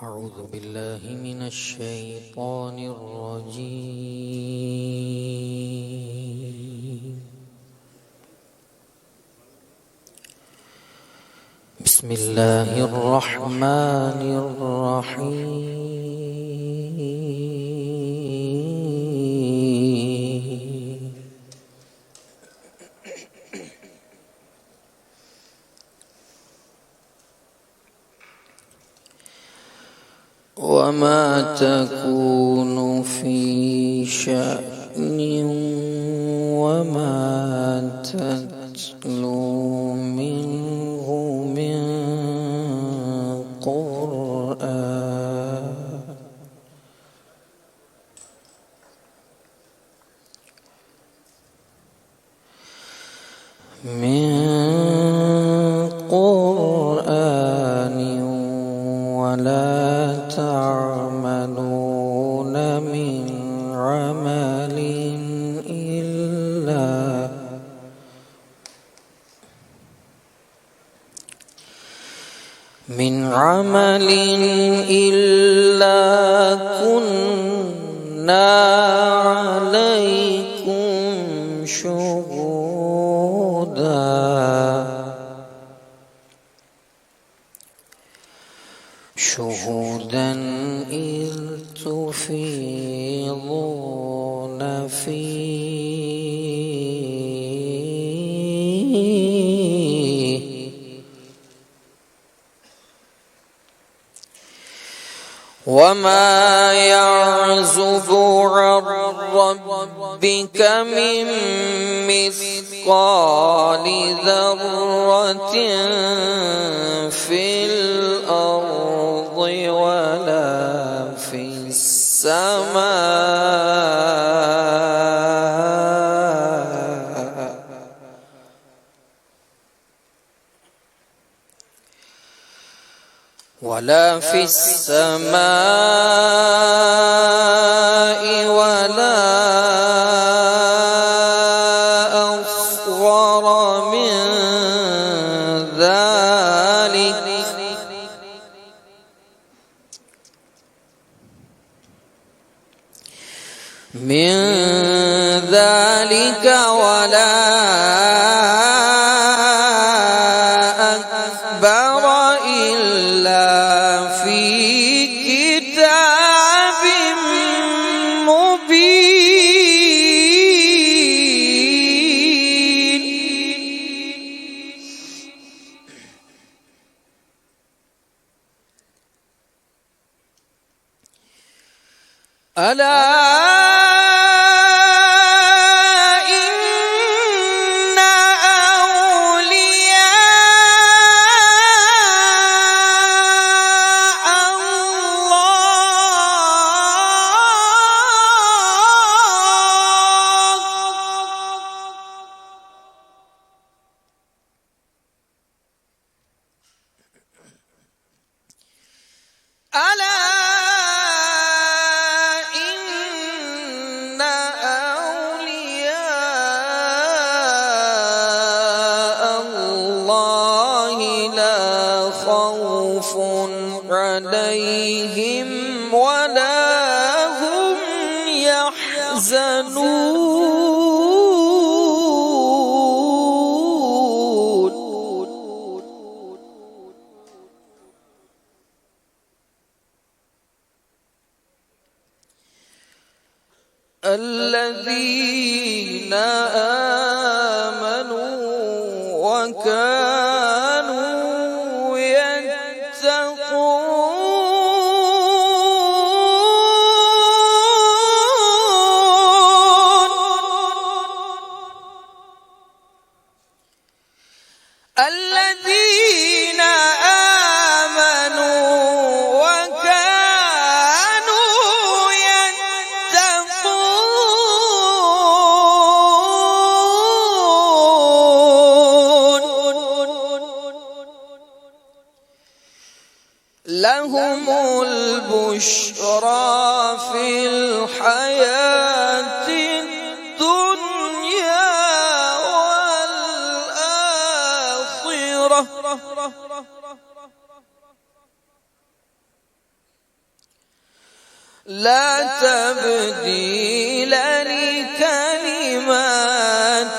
أعوذ بالله من الشيطان الرجيم. بسم الله الرحمن الرحيم. وما تكون في شأن وما تتلو منه من قرآن ولا تعملون من عمل إلا كنا عليكم شهودا إذ تفيضون فيه وما يعزب عن ربك من مثقال ذرة في الأرض ولا في السماء ولا أصغر من ذلك ولا أكبر إلا في كتاب مبين. ألا إن أولياء الله لا خوف عليهم ولا هم يحزنون. الذين آمنوا وكانوا يتقون. الذين آمنوا وكانوا يتقون لهم البشرى في الحياة الدنيا والآخرة لا تبديل لكلمات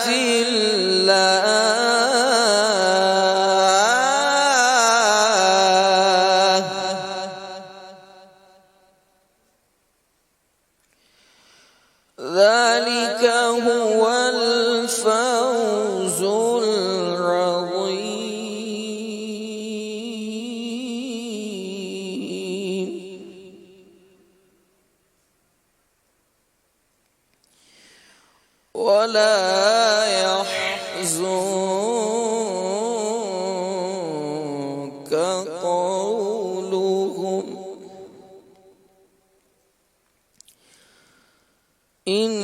الله ذلك هو الفوز العظيم. ولا يحزنك قولهم إن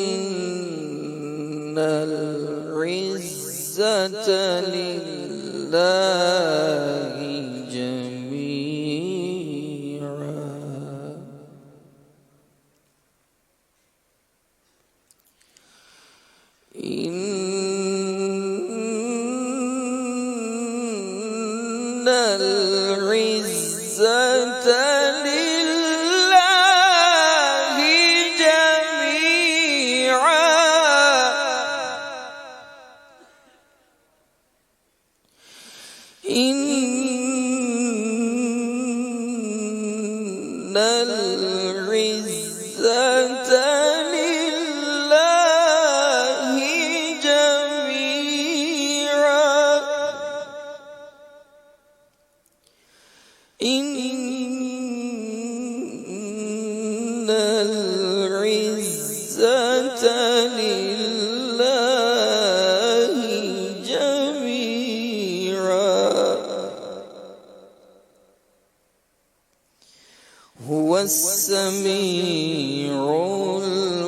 العزة لله جميعا. إن العزة لله جميعا. إن العزة لله جميعا. إن العزة لله جميعا. هو السميع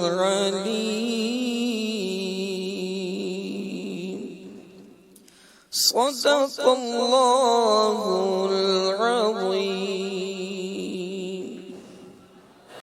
العليم. صدق الله